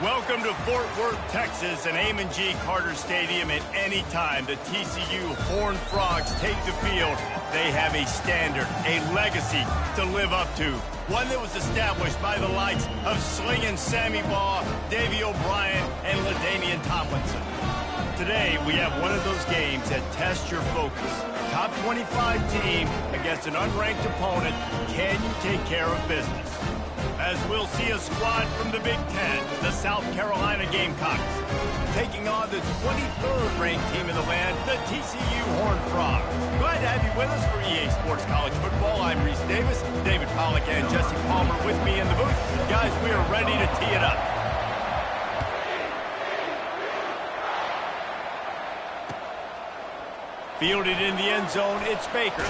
Welcome to Fort Worth, Texas, and Ncaa Carter Stadium. At any time the TCU Horned Frogs take the field, they have a standard, a legacy to live up to. One that was established by the likes of Slingin' Sammy Baugh, Davey O'Brien, and LaDainian Tomlinson. Today, we have one of those games that tests your focus. Top 25 team against an unranked opponent. Can you take care of business? As we'll see a squad from the Big Ten, the South Carolina Gamecocks, taking on the 23rd ranked team in the land, the TCU Horned Frogs. Glad to have you with us for EA Sports College Football. I'm Reese Davis, David Pollack and Jesse Palmer with me in the booth. Guys, we are ready to tee it up. Fielded in the end zone, it's Baker.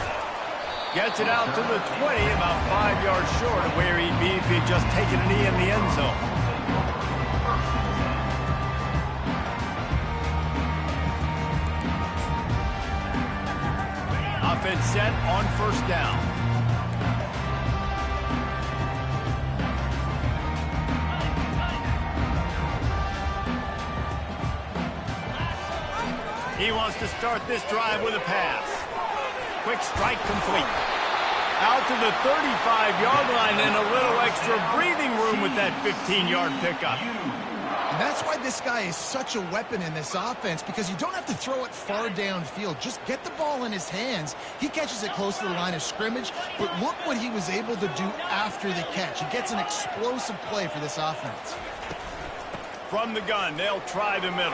Gets it out to the 20, about 5 yards short of where he'd be if he'd just taken a knee in the end zone. Offense set on first down. He wants to start this drive with a pass. Quick strike complete. Out to the 35-yard line and a little extra breathing room with that 15-yard pickup. And that's why this guy is such a weapon in this offense, because you don't have to throw it far downfield. Just get the ball in his hands. He catches it close to the line of scrimmage, but look what he was able to do after the catch. He gets an explosive play for this offense. From the gun, they'll try the middle.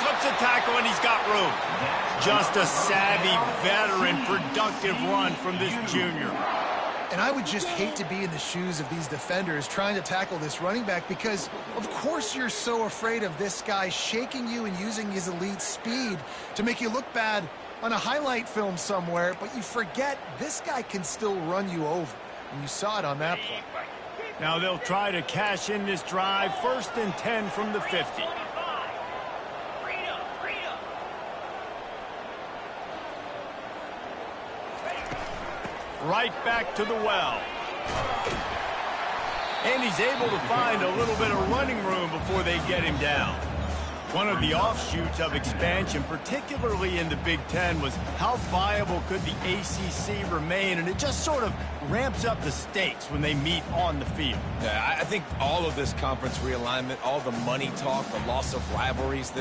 Slips a tackle and he's got room. Just a savvy, veteran, productive run from this junior. And I would just hate to be in the shoes of these defenders trying to tackle this running back, because of course you're so afraid of this guy shaking you and using his elite speed to make you look bad on a highlight film somewhere, but you forget this guy can still run you over. And you saw it on that play. Now they'll try to cash in this drive. 1st and 10 from the 50. Right back to the well. And he's able to find a little bit of running room before they get him down. One of the offshoots of expansion, particularly in the Big Ten, was how viable could the ACC remain, and it just sort of ramps up the stakes when they meet on the field. Yeah, I think all of this conference realignment, all the money talk, the loss of rivalries,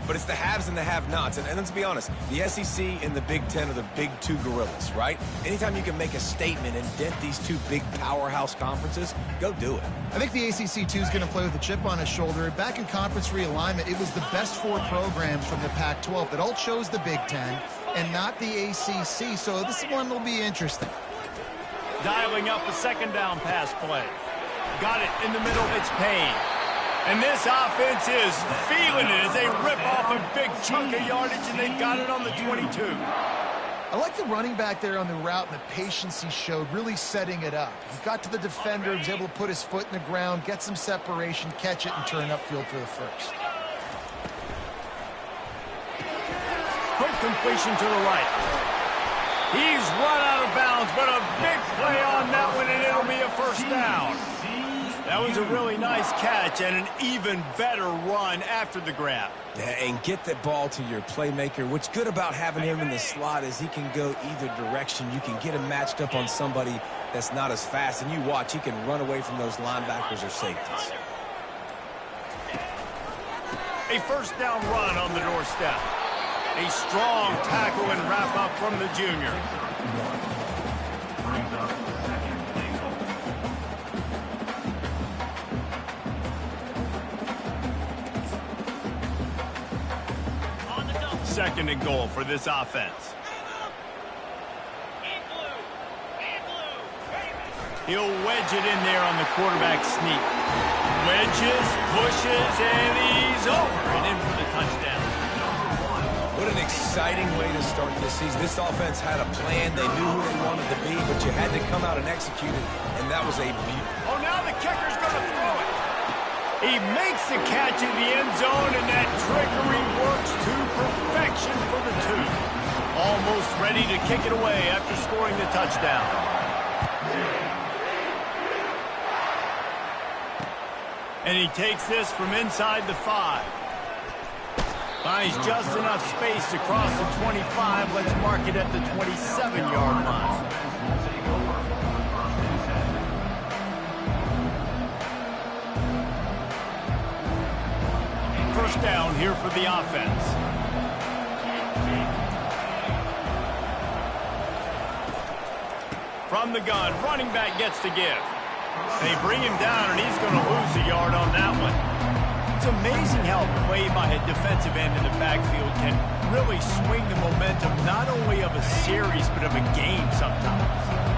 but it's the haves and the have-nots. And let's be honest, the SEC and the Big Ten are the big two gorillas, right? Anytime you can make a statement and dent these two big powerhouse conferences, go do it. I think the ACC, too, is going to play with a chip on his shoulder. Back in conference realignment, it was the best 4 programs from the Pac-12 that all chose the Big Ten and not the ACC, so this one will be interesting. Dialing up a 2nd down pass play. Got it in the middle, it's Payne. And this offense is feeling it as they rip off a big chunk of yardage, and they got it on the 22. I like the running back there on the route and the patience he showed, really setting it up. He got to the defender, he was able to put his foot in the ground, get some separation, catch it, and turn upfield for the first. Quick completion to the right. He's run out of bounds, but a big play on that one, and it'll be a 1st down. That was a really nice catch and an even better run after the grab. Yeah, and get that ball to your playmaker. What's good about having him in the slot is he can go either direction. You can get him matched up on somebody that's not as fast, and you watch, he can run away from those linebackers or safeties. A 1st down run on the doorstep. A strong tackle and wrap up from the junior. Second and goal for this offense. He'll wedge it in there on the quarterback sneak. Wedges, pushes, and he's over and in for the touchdown. What an exciting way to start this season. This offense had a plan. They knew who they wanted to be, but you had to come out and execute it, and that was a beauty. Oh, now the kicker's going to throw it. He makes the catch in the end zone, and that trickery works to perfection for the 2. Almost ready to kick it away after scoring the touchdown. And he takes this from inside the 5. Finds just enough space to cross the 25. Let's mark it at the 27-yard line. First down here for the offense. From the gun, running back gets to give. They bring him down, and he's going to lose a yard on that one. It's amazing how play by a defensive end in the backfield can really swing the momentum not only of a series but of a game sometimes.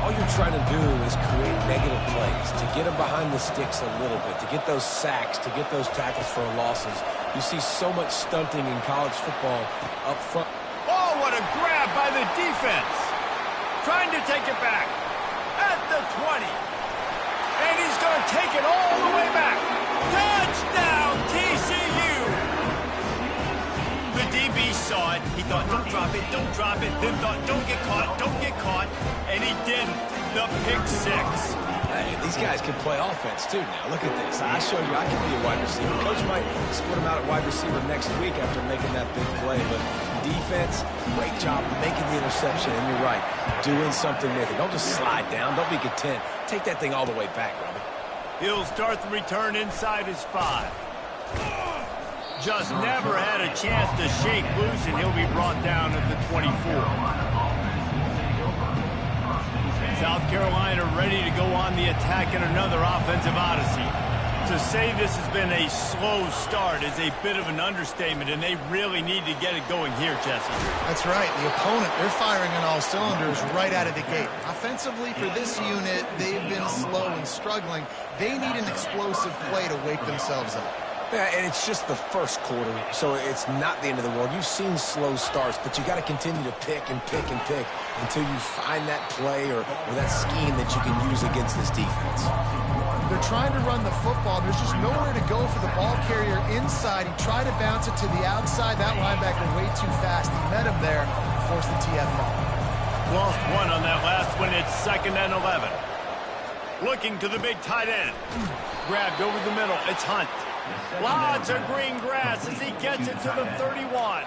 All you're trying to do is create negative plays, to get them behind the sticks a little bit, to get those sacks, to get those tackles for losses. You see so much stunting in college football up front. Oh, what a grab by the defense. Trying to take it back at the 20. And he's going to take it all the way back. Touchdown, TCU! The DB saw it. He thought, don't drop it, don't drop it. Then thought, don't get caught. And he didn't. The pick 6. Hey, these guys can play offense, too, now. Look at this. I showed you I can be a wide receiver. Coach might split him out at wide receiver next week after making that big play. But defense, great job making the interception. And you're right, doing something with it. Don't just slide down. Don't be content. Take that thing all the way back, brother. He'll start the return inside his 5. Just never had a chance to shake loose, and he'll be brought down at the 24. South Carolina ready to go on the attack in another offensive odyssey. To say this has been a slow start is a bit of an understatement, and they really need to get it going here, Jesse. That's right. The opponent, they're firing on all cylinders right out of the gate. Offensively, for this unit, they've been slow and struggling. They need an explosive play to wake themselves up. Yeah, and it's just the first quarter, so it's not the end of the world. You've seen slow starts, but you got to continue to pick and pick and pick until you find that play or that scheme that you can use against this defense. They're trying to run the football. There's just nowhere to go for the ball carrier inside. He tried to bounce it to the outside. That linebacker way too fast. He met him there and forced the TFL. Lost one on that last one. It's 2nd and 11. Looking to the big tight end. Grabbed over the middle. It's Hunt. Lots of green grass as he gets it to the 31.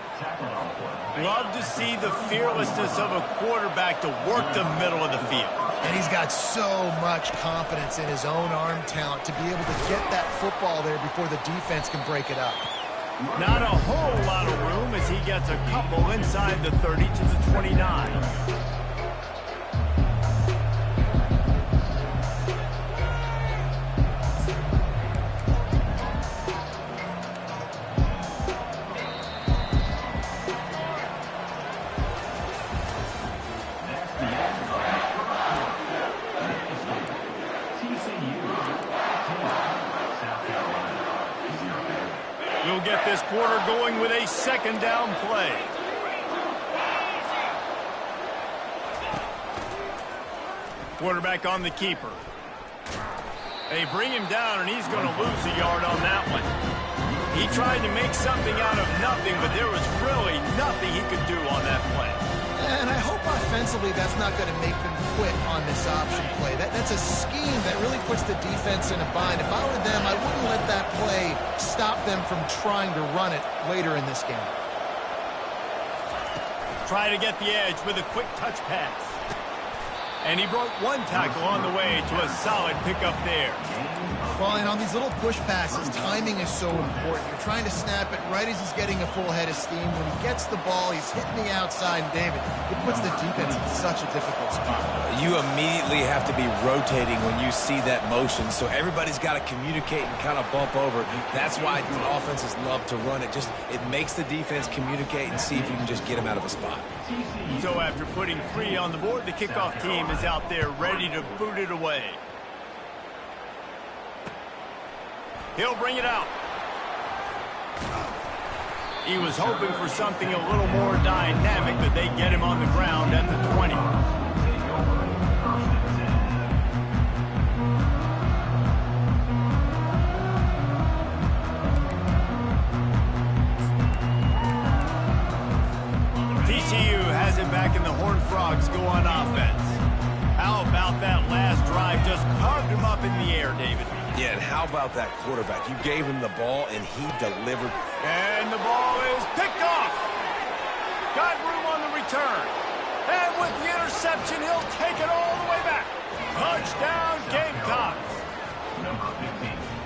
Love to see the fearlessness of a quarterback to work the middle of the field. And he's got so much confidence in his own arm talent to be able to get that football there before the defense can break it up. Not a whole lot of room as he gets a couple inside the 30 to the 29. We'll get this quarter going with a 2nd down play. Quarterback on the keeper. They bring him down, and he's going to lose a yard on that one. He tried to make something out of nothing, but there was really nothing he could do on that play. And I hope offensively that's not going to make them quit on this option play. That's a scheme that really puts the defense in a bind. If I were them, I wouldn't let that play stop them from trying to run it later in this game. Try to get the edge with a quick touch pass. And he broke one tackle on the way to a solid pickup there. Well, and on these little push passes, timing is so important. You're trying to snap it right as he's getting a full head of steam. When he gets the ball, he's hitting the outside. And David, it puts the defense in such a difficult spot. You immediately have to be rotating when you see that motion, so everybody's got to communicate and kind of bump over. That's why the offenses love to run it. It makes the defense communicate and see if you can just get them out of a spot. So after putting 3 on the board, the kickoff team is out there ready to boot it away. He'll bring it out. He was hoping for something a little more dynamic, but they get him on the ground at the 20. TCU has it back, and the Horned Frogs go on offense. How about that last drive? Just carved him up in the air, David. Yeah, and how about that quarterback? You gave him the ball, and he delivered. And the ball is picked off. Got room on the return. And with the interception, he'll take it all the way back. Touchdown, Gamecocks.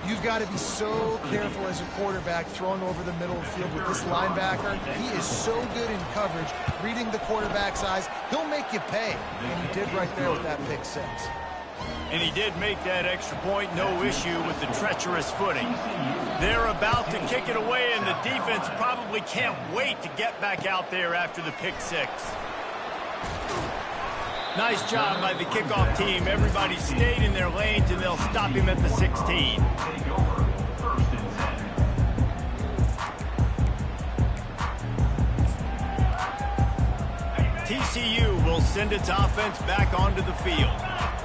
You've got to be so careful as a quarterback throwing over the middle of the field with this linebacker. He is so good in coverage, reading the quarterback's eyes. He'll make you pay, and he did right there with that pick six. And he did make that extra point, no issue with the treacherous footing. They're about to kick it away, and the defense probably can't wait to get back out there after the pick six. Nice job by the kickoff team. Everybody stayed in their lanes, and they'll stop him at the 16. TCU will send its offense back onto the field.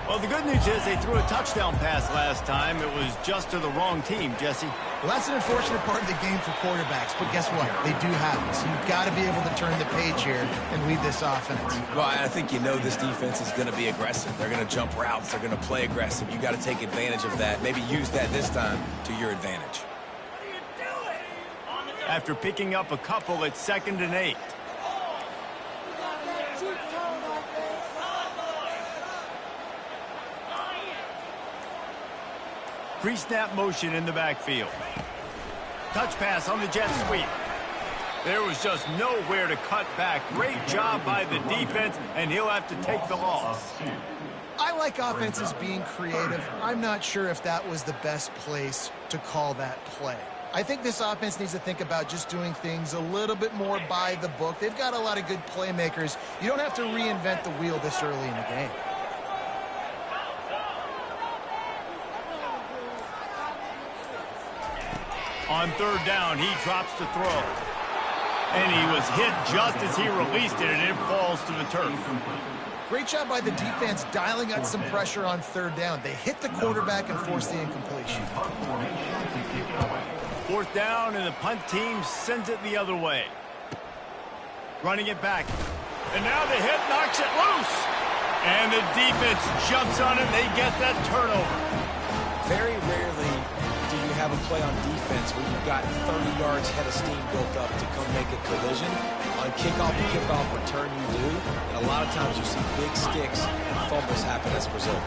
Well, the good news is they threw a touchdown pass last time. It was just to the wrong team, Jesse. Well, that's an unfortunate part of the game for quarterbacks, but guess what? They do have it, so you've got to be able to turn the page here and lead this offense. Well, I think you know this defense is going to be aggressive. They're going to jump routes. They're going to play aggressive. You got to take advantage of that. Maybe use that this time to your advantage. After picking up a couple at 2nd and 8. Pre-snap motion in the backfield. Touch pass on the jet sweep. There was just nowhere to cut back. Great job by the defense, and he'll have to take the loss. I like offenses being creative. I'm not sure if that was the best place to call that play. I think this offense needs to think about just doing things a little bit more by the book. They've got a lot of good playmakers. You don't have to reinvent the wheel this early in the game. On 3rd down, he drops to throw. And he was hit just as he released it, and it falls to the turf. Great job by the defense dialing up some pressure on 3rd down. They hit the quarterback and forced the incompletion. 4th down, and the punt team sends it the other way. Running it back. And now the hit knocks it loose. And the defense jumps on it, and they get that turnover. Very rarely do you have a play on defense where you've got 30 yards head of steam built up to come make a collision. On kickoff and kickoff return you do, and a lot of times you see big sticks and fumbles happen as a result.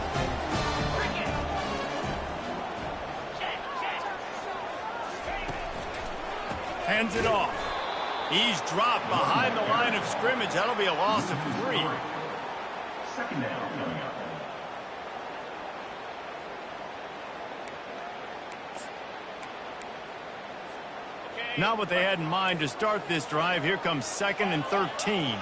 Hands it off. He's dropped behind the line of scrimmage. That'll be a loss of 3. 2nd down coming up. Not what they had in mind to start this drive. Here comes 2nd and 13.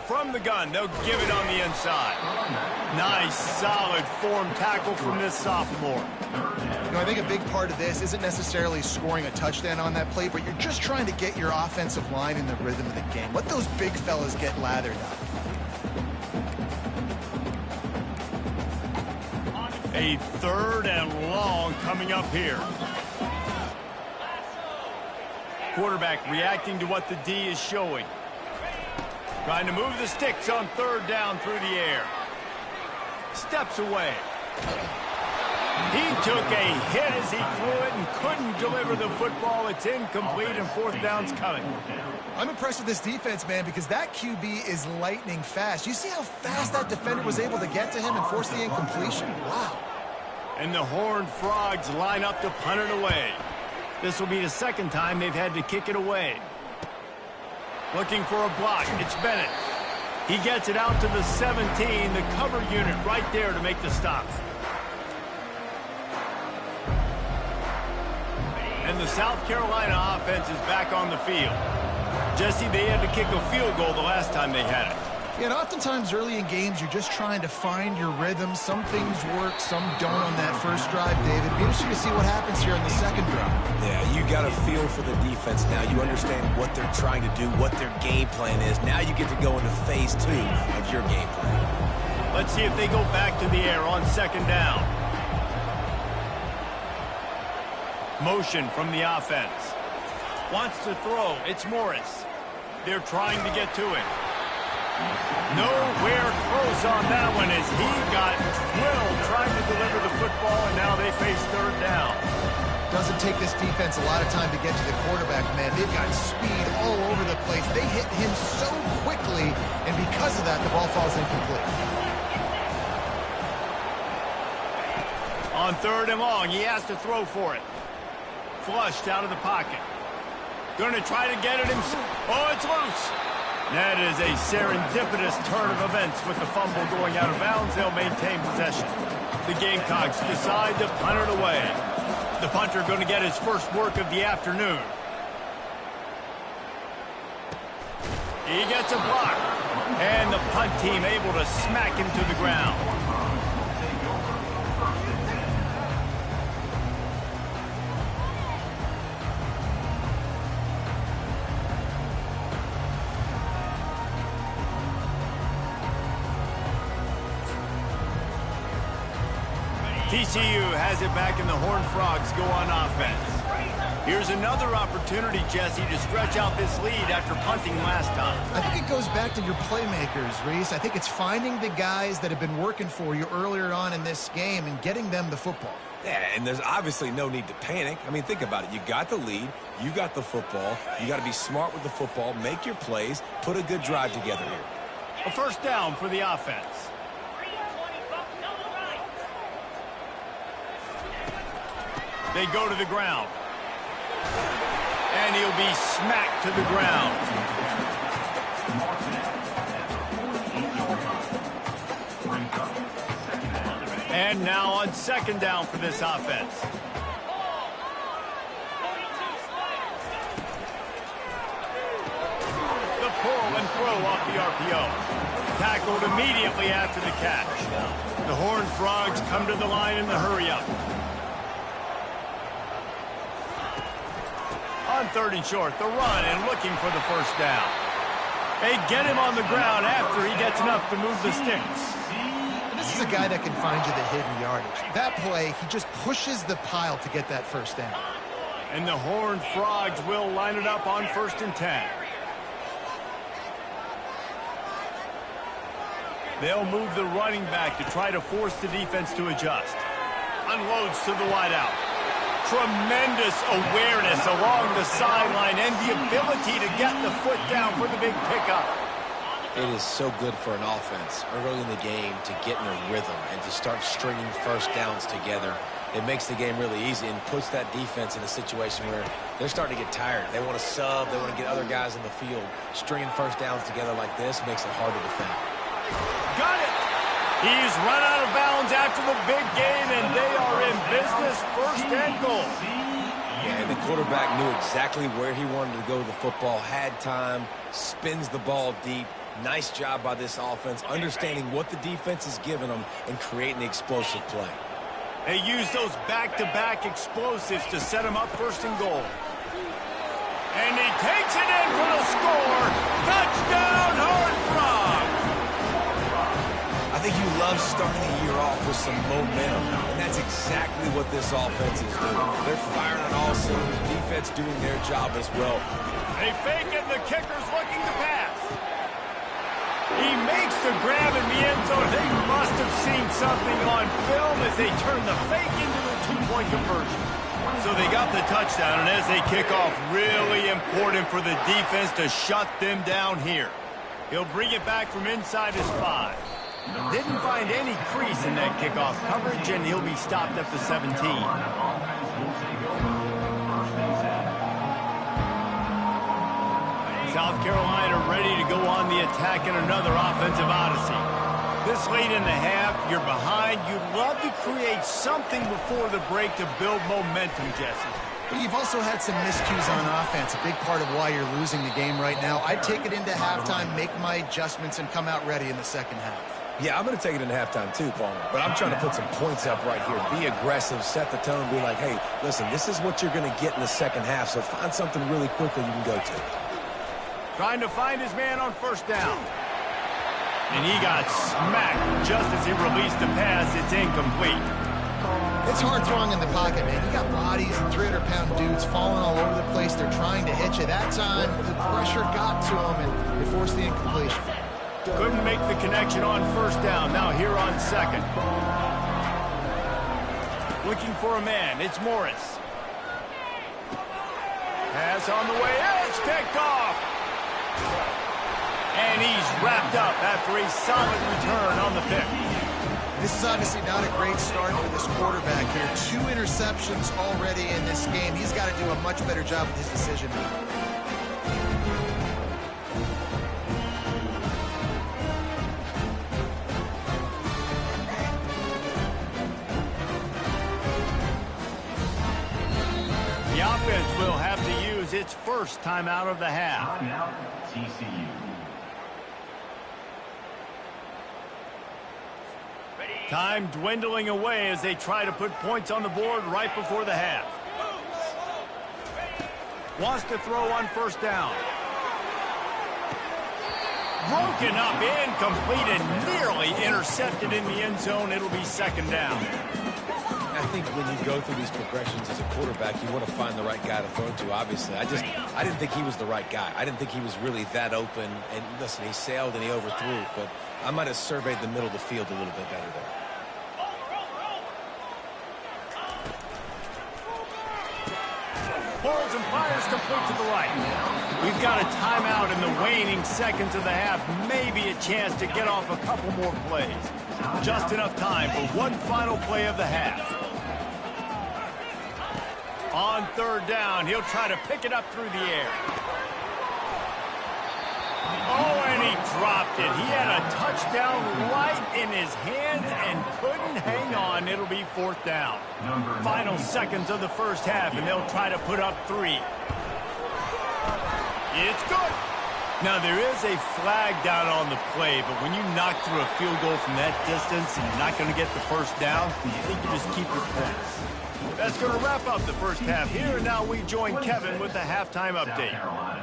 From the gun, they'll give it on the inside. Nice, solid form tackle from this sophomore. You know, I think a big part of this isn't necessarily scoring a touchdown on that play, but you're just trying to get your offensive line in the rhythm of the game. Let those big fellas get lathered up. A 3rd and long coming up here. Quarterback reacting to what the D is showing. Trying to move the sticks on 3rd down through the air. Steps away. He took a hit as he threw it and couldn't deliver the football. It's incomplete, and 4th down's coming. I'm impressed with this defense, man, because that QB is lightning fast. You see how fast that defender was able to get to him and force the incompletion? Wow. And the Horned Frogs line up to punt it away. This will be the 2nd time they've had to kick it away. Looking for a block. It's Bennett. He gets it out to the 17. The cover unit right there to make the stop. And the South Carolina offense is back on the field. Jesse, they had to kick a field goal the last time they had it. Yeah, and oftentimes early in games, you're just trying to find your rhythm. Some things work, some don't on that first drive, David. It'll be interesting to see what happens here in the 2nd drive. Yeah, you got a feel for the defense now. You understand what they're trying to do, what their game plan is. Now you get to go into phase 2 of your game plan. Let's see if they go back to the air on 2nd down. Motion from the offense. Wants to throw. It's Morris. They're trying to get to him. Nowhere close on that one as he got drilled trying to deliver the football, and now they face third down. Doesn't take this defense a lot of time to get to the quarterback, man. They've got speed all over the place. They hit him so quickly, and because of that, the ball falls incomplete. On third and long, he has to throw for it. Flushed out of the pocket. Going to try to get it himself. Oh, it's loose. That is a serendipitous turn of events with the fumble going out of bounds. They'll maintain possession. The Gamecocks decide to punt it away. The punter going to get his first work of the afternoon. He gets a block. And the punt team able to smack him to the ground. TCU has it back and the Horned Frogs go on offense. Here's another opportunity, Jesse, to stretch out this lead after punting last time. I think it goes back to your playmakers, Reese. I think it's finding the guys that have been working for you earlier on in this game and getting them the football. Yeah, and there's obviously no need to panic. I mean, think about it. You got the lead. You got the football. You got to be smart with the football, make your plays, put a good drive together here. A first down for the offense. They go to the ground. And he'll be smacked to the ground. And now on second down for this offense. The pull and throw off the RPO. Tackled immediately after the catch. The Horned Frogs come to the line in the hurry-up. On third and short, the run and looking for the first down. They get him on the ground after he gets enough to move the sticks. This is a guy that can find you the hidden yardage. That play, he just pushes the pile to get that first down. And the Horned Frogs will line it up on 1st and 10. They'll move the running back to try to force the defense to adjust. Unloads to the wideout. Tremendous awareness along the sideline and the ability to get the foot down for the big pickup. It is so good for an offense early in the game to get in a rhythm and to start stringing first downs together. It makes the game really easy and puts that defense in a situation where they're starting to get tired. They want to sub. They want to get other guys in the field. Stringing first downs together like this makes it hard to defend. Got it. He's run out of bounds after the big game, and they are in business. First and goal. Yeah, and the quarterback knew exactly where he wanted to go with the football, had time, spins the ball deep. Nice job by this offense, understanding what the defense is giving them and creating the explosive play. They use those back-to-back explosives to set him up first and goal. And he takes it in for the score. Touchdown, Horned Frogs! I think you love starting the year off with some momentum, and that's exactly what this offense is doing. They're firing on all cylinders, defense doing their job as well. They fake it, and the kicker's looking to pass. He makes the grab in the end zone. They must have seen something on film as they turn the fake into the two-point conversion. So they got the touchdown, and as they kick off, really important for the defense to shut them down here. He'll bring it back from inside his 5. Didn't find any crease in that kickoff coverage, and he'll be stopped at the 17. South Carolina ready to go on the attack in another offensive odyssey. This late in the half, you're behind. You'd love to create something before the break to build momentum, Jesse. But you've also had some miscues on offense, a big part of why you're losing the game right now. I'd take it into halftime, make my adjustments, and come out ready in the second half. Yeah, I'm going to take it into halftime too, Palmer. But I'm trying to put some points up right here. Be aggressive, set the tone, be like, hey, listen, this is what you're going to get in the second half, so find something really quickly you can go to. Trying to find his man on first down. And he got smacked just as he released the pass. It's incomplete. It's hard throwing in the pocket, man. You got bodies and 300-pound dudes falling all over the place. They're trying to hit you. That time, the pressure got to them, and they forced the incompletion. Couldn't make the connection on first down. Now here on second. Looking for a man. It's Morris. Pass on the way. It's picked off. And he's wrapped up after a solid return on the pick. This is obviously not a great start for this quarterback here. 2 interceptions already in this game. He's got to do a much better job with his decision making. The offense will have to use its first timeout of the half. Timeout, TCU. Time dwindling away as they try to put points on the board right before the half. Wants to throw on first down. Broken up, incomplete, and nearly intercepted in the end zone. It'll be second down. I think when you go through these progressions as a quarterback, you want to find the right guy to throw to, obviously. I didn't think he was the right guy. I didn't think he was really that open. And listen, he sailed and he overthrew, but I might have surveyed the middle of the field a little bit better there. Pulls and fires complete to the right. We've got a timeout in the waning seconds of the half. Maybe a chance to get off a couple more plays. Just enough time for one final play of the half. On third down, he'll try to pick it up through the air. Oh, and he dropped it. He had a touchdown right in his hands and couldn't hang on. It'll be fourth down. Final seconds of the first half, and they'll try to put up 3. It's good. Now, there is a flag down on the play, but when you knock through a field goal from that distance and you're not going to get the first down, I think you just keep your points. That's going to wrap up the first half here, and now we join Kevin with the halftime update.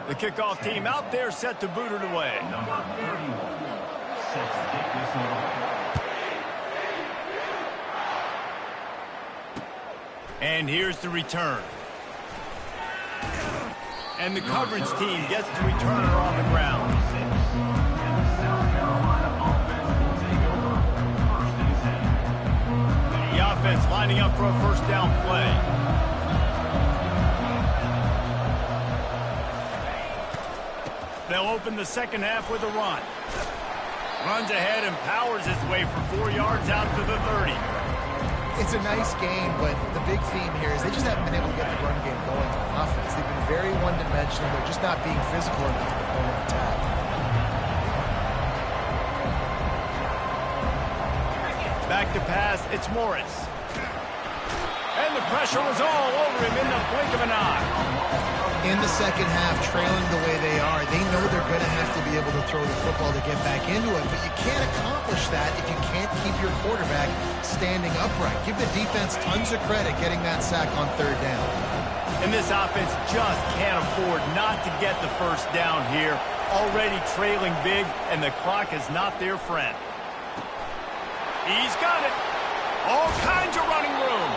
The kickoff team out there set to boot it away. Number 31, set to kick this one away. And here's the return. And the coverage team gets the returner on the ground. The offense lining up for a first down play. They'll open the second half with a run. Runs ahead and powers his way for 4 yards out to the 30. It's a nice game, but the big theme here is they just haven't been able to get the run game going on offense. They've been very one-dimensional. They're just not being physical enough to the point of attack. Back to pass, it's Morris. And the pressure was all over him in the blink of an eye. In the second half, trailing the way they are, they know they're going to have to be able to throw the football to get back into it, but you can't accomplish that if you can't keep your quarterback standing upright. Give the defense tons of credit getting that sack on third down. And this offense just can't afford not to get the first down here. Already trailing big, and the clock is not their friend. He's got it. All kinds of running room.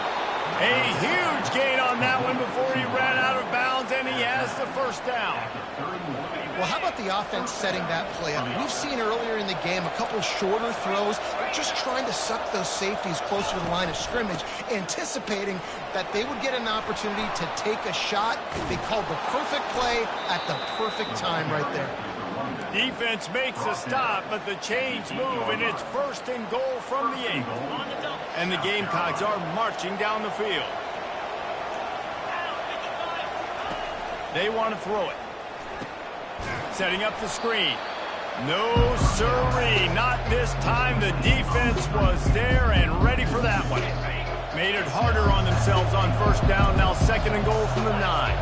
A huge gain on that one before he ran out of bounds, and he has the first down. Well, how about the offense setting that play up? We've seen earlier in the game a couple shorter throws. They're just trying to suck those safeties closer to the line of scrimmage, anticipating that they would get an opportunity to take a shot. They called the perfect play at the perfect time right there. Defense makes a stop, but the chains move, and it's first and goal from the 8. And the Gamecocks are marching down the field. They want to throw it. Setting up the screen. No sirree, not this time. The defense was there and ready for that one. Made it harder on themselves on first down. Now second and goal from the 9.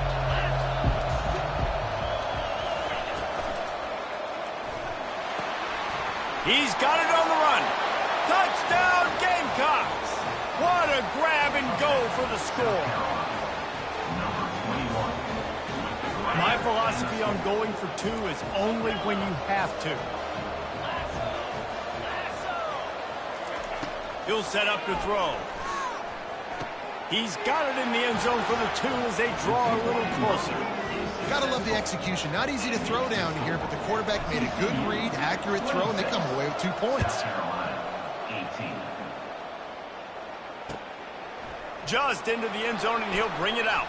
He's got it on the run. Touchdown, Gamecocks. What a grab and go for the score. My philosophy on going for 2 is only when you have to. He'll set up to throw. He's got it in the end zone for the 2 as they draw a little closer. Gotta love the execution. Not easy to throw down here, but the quarterback made a good read, accurate throw, and they come away with 2 points. Just into the end zone, and he'll bring it out.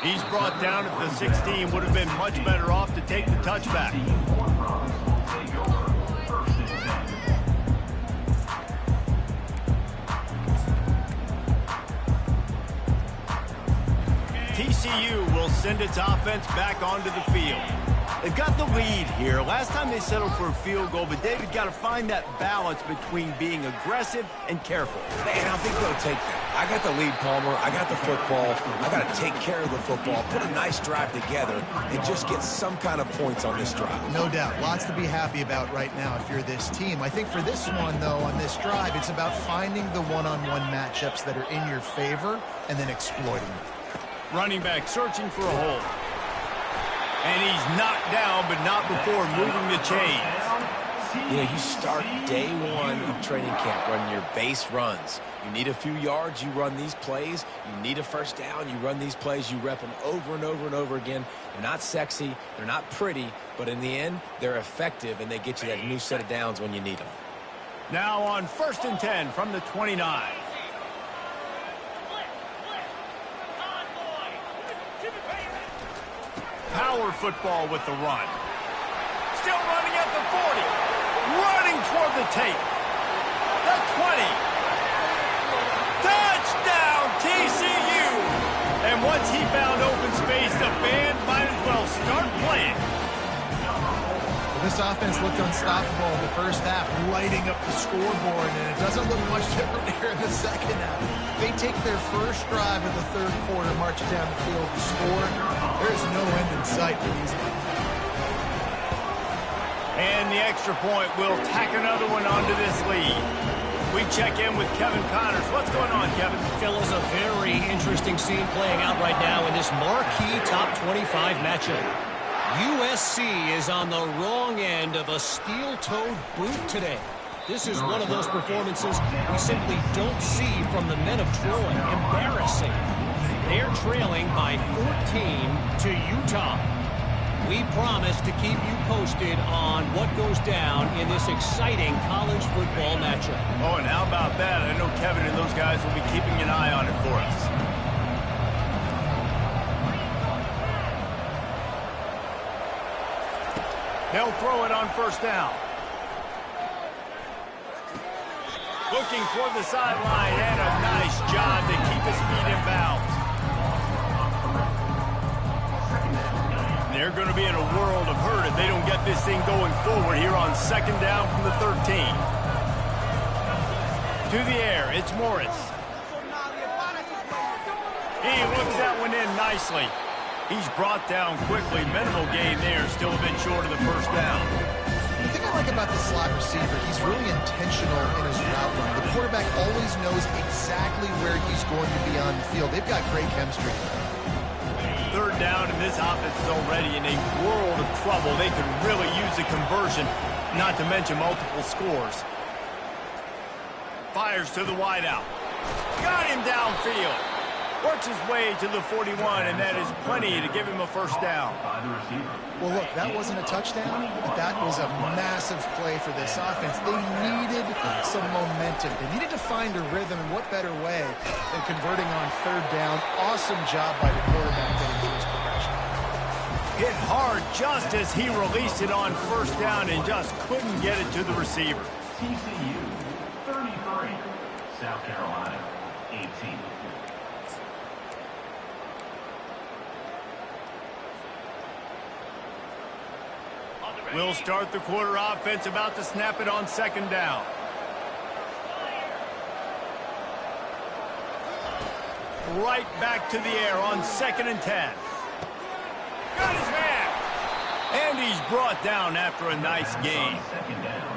He's brought down at the 16. Would have been much better off to take the touchback. TCU will send its offense back onto the field. They've got the lead here. Last time they settled for a field goal, but David got to find that balance between being aggressive and careful. Man, I think they'll take that. I got the lead, Palmer. I got the football. I got to take care of the football, put a nice drive together, and just get some kind of points on this drive. No doubt. Lots to be happy about right now if you're this team. I think for this one, though, on this drive, it's about finding the one-on-one matchups that are in your favor and then exploiting them. Running back searching for a hole. And he's knocked down, but not before moving the chains. You know, you start day 1 of training camp running your base runs. You need a few yards, you run these plays. You need a first down, you run these plays. You rep them over and over and over again. They're not sexy, they're not pretty, but in the end, they're effective, and they get you that new set of downs when you need them. Now on 1st and 10 from the 29. Power football with the run. Still running at the 40. Running toward the tape. The 20. Touchdown, TCU! And once he found open space, the band might as well start playing. This offense looked unstoppable in the first half, lighting up the scoreboard, and it doesn't look much different here in the second half. They take their first drive of the third quarter, march it down the field to score. There's no end in sight for these guys. And the extra point will tack another one onto this lead. We check in with Kevin Connors. What's going on, Kevin? Phil, is a very interesting scene playing out right now in this marquee top 25 matchup. USC is on the wrong end of a steel-toed boot today. This is one of those performances we simply don't see from the men of Troy. Embarrassing. They're trailing by 14 to Utah. We promise to keep you posted on what goes down in this exciting college football matchup. Oh, and how about that? I know Kevin and those guys will be keeping an eye on it for us. They'll throw it on 1st down. Looking toward the sideline, and a nice job to keep his feet in bounds. They're going to be in a world of hurt if they don't get this thing going forward here on 2nd down from the 13. To the air, it's Morris. He looks that one in nicely. He's brought down quickly. Minimal gain there, still a bit short of the 1st down. The thing I like about the slot receiver, he's really intentional in his route run. The quarterback always knows exactly where he's going to be on the field. They've got great chemistry. 3rd down, and this offense is already in a world of trouble. They could really use a conversion, not to mention multiple scores. Fires to the wideout. Got him downfield. Works his way to the 41, and that is plenty to give him a 1st down. Well, look, that wasn't a touchdown, but that was a massive play for this offense. They needed some momentum. They needed to find a rhythm, and what better way than converting on 3rd down. Awesome job by the quarterback getting to his progression. Hit hard just as he released it on 1st down and just couldn't get it to the receiver. TCU 33, South Carolina 18. We'll start the quarter offense, about to snap it on 2nd down. Right back to the air on 2nd and 10. Got his man. And he's brought down after a nice gain.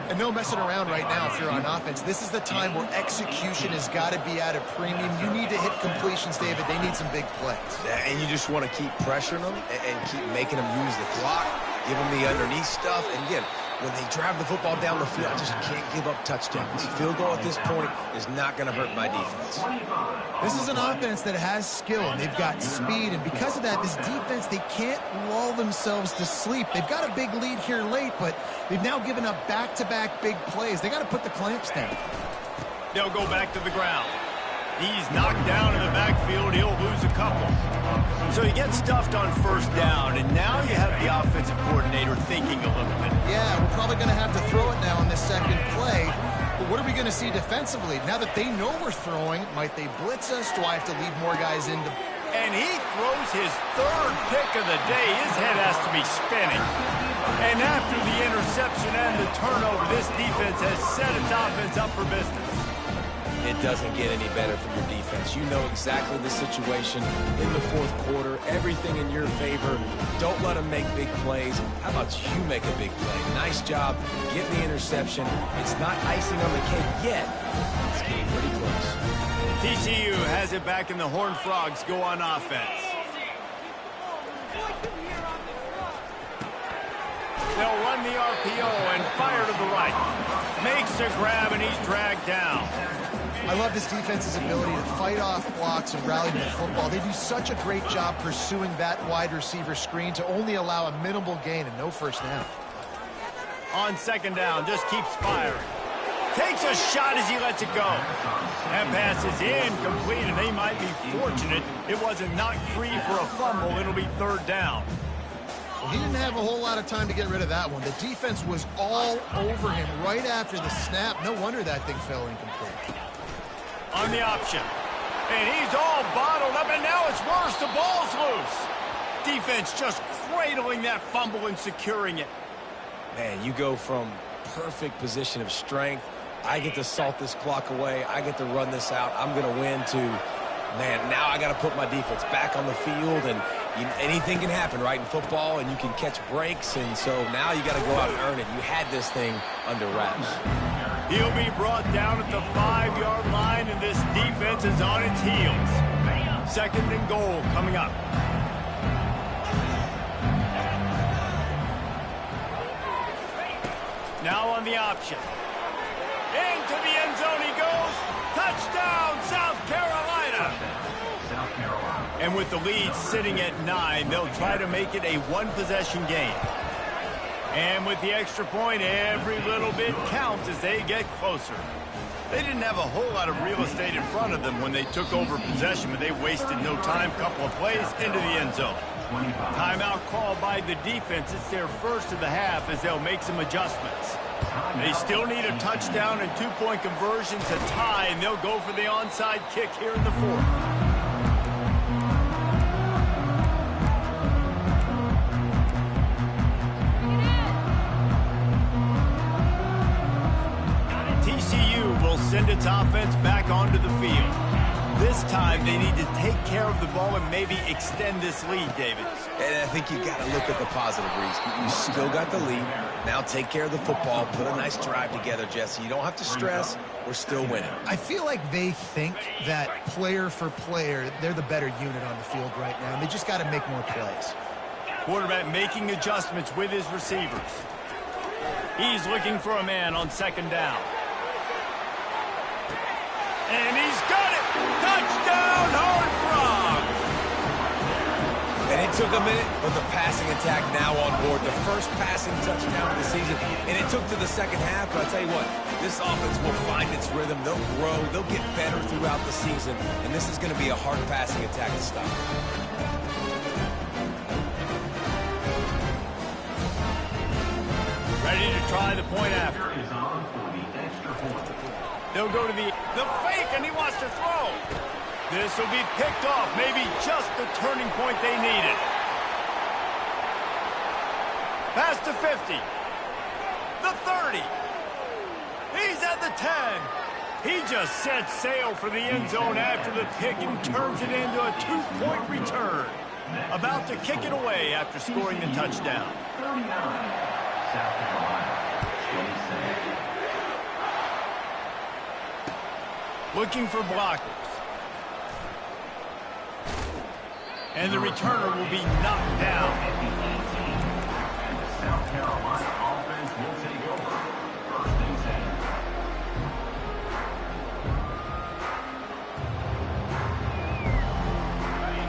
And no messing around right now if you're on offense. This is the time where execution has got to be at a premium. You need to hit completions, David. They need some big plays. And you just want to keep pressuring them and keep making them use the clock, give them the underneath stuff. And again, when they drive the football down the field, I just can't give up touchdowns. Field goal at this point is not going to hurt my defense. This is an offense that has skill, and they've got speed, and because of that, this defense, they can't lull themselves to sleep. They've got a big lead here late, but they've now given up back-to-back big plays. They got to put the clamps down. They'll go back to the ground. He's knocked down in the backfield. He'll lose a couple. So he gets stuffed on first down, and now you have the offensive coordinator thinking a little bit. Yeah, we're probably going to have to throw it now in this second play. But what are we going to see defensively? Now that they know we're throwing, might they blitz us? Do I have to leave more guys into... And he throws his third pick of the day. His head has to be spinning. And after the interception and the turnover, this defense has set its offense up for business. It doesn't get any better for your defense. You know exactly the situation in the fourth quarter. Everything in your favor. Don't let them make big plays. How about you make a big play? Nice job getting the interception. It's not icing on the cake yet. It's getting pretty close. TCU has it back, and the Horned Frogs go on offense. They'll run the RPO and fire to the right. Makes a grab, and he's dragged down. I love this defense's ability to fight off blocks and rally to the football. They do such a great job pursuing that wide receiver screen to only allow a minimal gain and no first down. On second down, just keeps firing. Takes a shot as he lets it go. That pass is incomplete, and they might be fortunate it wasn't knocked free for a fumble. It'll be third down. Well, he didn't have a whole lot of time to get rid of that one. The defense was all over him right after the snap. No wonder that thing fell incomplete. On the option. And he's all bottled up, and now it's worse. The ball's loose. Defense just cradling that fumble and securing it. Man, you go from perfect position of strength. I get to salt this clock away. I get to run this out. I'm going to win to, man, now I got to put my defense back on the field, and anything can happen, right, in football, and you can catch breaks, and so now you got to go out and earn it. You had this thing under wraps. He'll be brought down at the 5-yard line, and this defense is on its heels. Second and goal coming up. Now on the option. Into the end zone he goes. Touchdown, South Carolina. And with the lead sitting at 9, they'll try to make it a one-possession game. And with the extra point, every little bit counts as they get closer. They didn't have a whole lot of real estate in front of them when they took over possession, but they wasted no time. Couple of plays into the end zone. Timeout called by the defense. It's their first of the half as they'll make some adjustments. They still need a touchdown and two-point conversion to tie, and they'll go for the onside kick here in the fourth. TCU will send its offense back onto the field. This time, they need to take care of the ball and maybe extend this lead, David. And I think you got to look at the positive, Reese. You still got the lead. Now take care of the football. Put a nice drive together, Jesse. You don't have to stress. We're still winning. I feel like they think that player for player, they're the better unit on the field right now, and they just got to make more plays. Quarterback making adjustments with his receivers. He's looking for a man on second down. And he's got it! Touchdown, Horned Frogs! And it took a minute, but the passing attack now on board. The first passing touchdown of the season. And it took to the second half, but I'll tell you what, this offense will find its rhythm. They'll grow. They'll get better throughout the season. And this is going to be a hard passing attack to stop. Ready to try the point after. They'll go to the fake, and he wants to throw. This will be picked off. Maybe just the turning point they needed. Pass to 50. The 30. He's at the 10. He just sets sail for the end zone after the pick and turns it into a two-point return. About to kick it away after scoring the touchdown. 39, South Carolina, 27. Looking for blockers. And the returner will be knocked down. South Carolina offense will take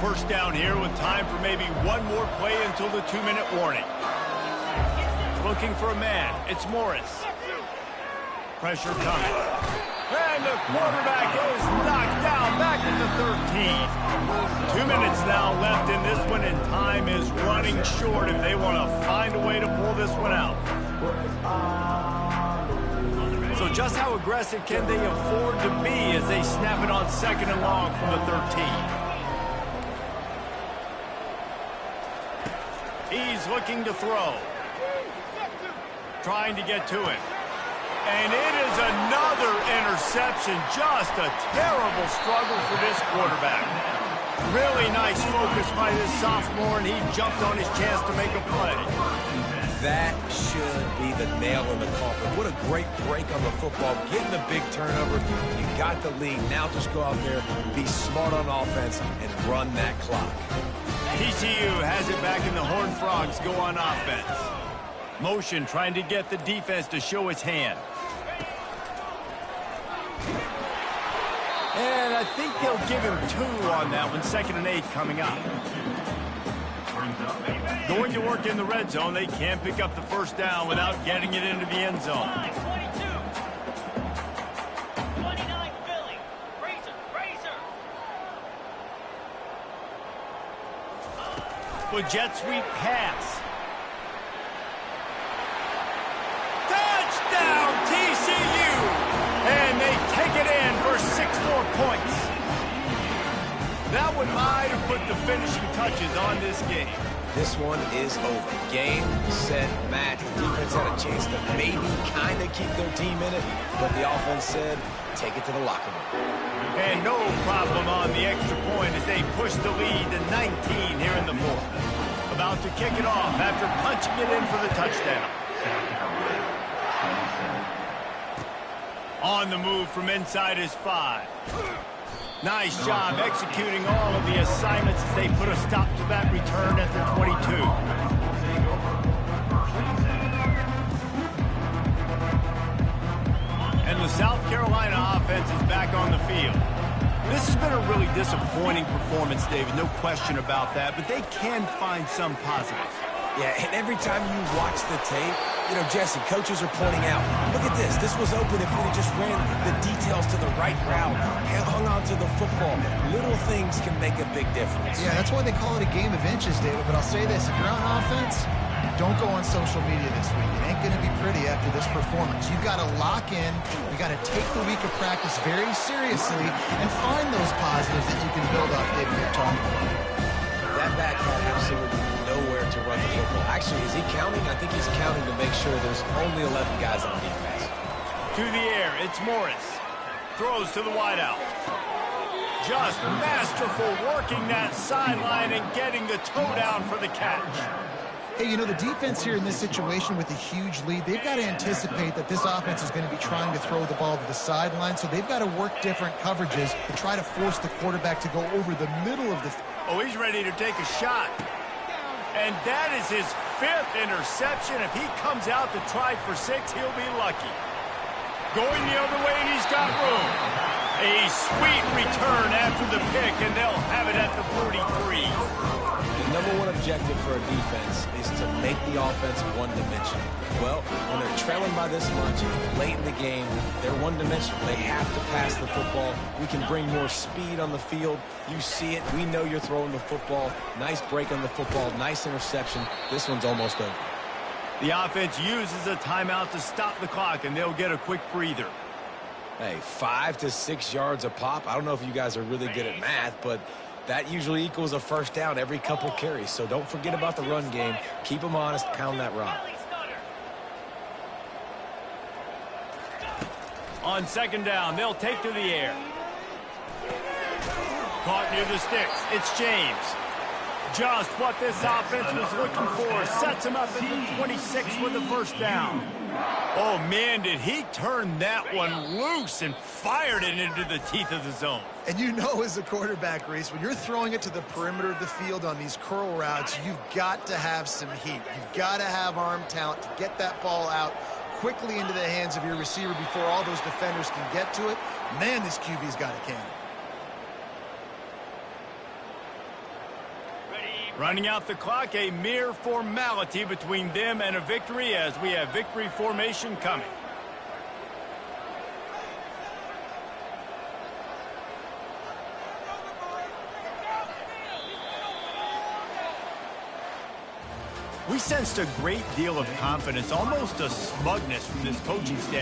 first down here with time for maybe one more play until the 2-minute warning. Looking for a man. It's Morris. Pressure coming. And the quarterback is knocked down back at the 13. 2 minutes now left in this one, and time is running short if they want to find a way to pull this one out. So just how aggressive can they afford to be as they snap it on 2nd and long from the 13? He's looking to throw. Trying to get to it. And it is another interception. Just a terrible struggle for this quarterback. Really nice focus by this sophomore, and he jumped on his chance to make a play. That should be the nail in the coffin. What a great break on the football. Getting the big turnover. You got the lead. Now just go out there, be smart on offense, and run that clock. TCU has it back in the Horned Frogs go on offense. Motion trying to get the defense to show its hand. And I think they'll give him 2 on that one. 2nd and 8 coming up. Going to work in the red zone. They can't pick up the first down without getting it into the end zone. 29 Philly. Razor. With jet sweep pass. Touchdown TCU! And they take it in for 6 more points. That one might have put the finishing touches on this game. This one is over. Game, set, match. The defense had a chance to maybe kind of keep their team in it, but the offense said, take it to the locker room. And no problem on the extra point as they push the lead to 19 here in the 4th. About to kick it off after punching it in for the touchdown. On the move from inside his 5. Nice job executing all of the assignments as they put a stop to that return at the 22. And the South Carolina offense is back on the field. This has been a really disappointing performance, David, no question about that, but they can find some positives. Yeah, and every time you watch the tape, you know, Jesse, coaches are pointing out, look at this. This was open if we just ran the details to the right route, hung on to the football. Little things can make a big difference. Yeah, that's why they call it a game of inches, David. But I'll say this, if you're on offense, don't go on social media this week. It ain't going to be pretty after this performance. You've got to lock in. You got to take the week of practice very seriously and find those positives that you can build up, David, you're talking about. That back had absolutely nowhere to run the football. Actually, is he counting? I think he's counting to make sure there's only 11 guys on defense. To the air, it's Morris. Throws to the wideout. Just masterful working that sideline and getting the toe down for the catch. Hey, you know, the defense here in this situation with a huge lead, they've got to anticipate that this offense is going to be trying to throw the ball to the sideline, so they've got to work different coverages to try to force the quarterback to go over the middle of the... Oh, he's ready to take a shot. And that is his 5th interception. If he comes out to try for 6, he'll be lucky. Going the other way, and he's got room. A sweet return after the pick, and they'll have it at the 43. The #1 objective for a defense is to make the offense one-dimensional. Well, when they're trailing by this much, late in the game, they're one-dimensional. They have to pass the football. We can bring more speed on the field. You see it. We know you're throwing the football. Nice break on the football. Nice interception. This one's almost over. The offense uses a timeout to stop the clock, and they'll get a quick breather. Hey, 5 to 6 yards a pop. I don't know if you guys are really good at math, but that usually equals a first down every couple carries. So don't forget about the run game. Keep them honest. Pound that rock. On 2nd down, they'll take to the air. Caught near the sticks. It's James. Just what this offense was looking for. Sets him up at the 26 with the first down. Oh, man, did he turn that one loose and fired it into the teeth of the zone. And you know, as a quarterback, Reese, when you're throwing it to the perimeter of the field on these curl routes, you've got to have some heat. You've got to have arm talent to get that ball out quickly into the hands of your receiver before all those defenders can get to it. Man, this QB's got a cannon. Running out the clock, a mere formality between them and a victory as we have victory formation coming. We sensed a great deal of confidence, almost a smugness from this coaching staff.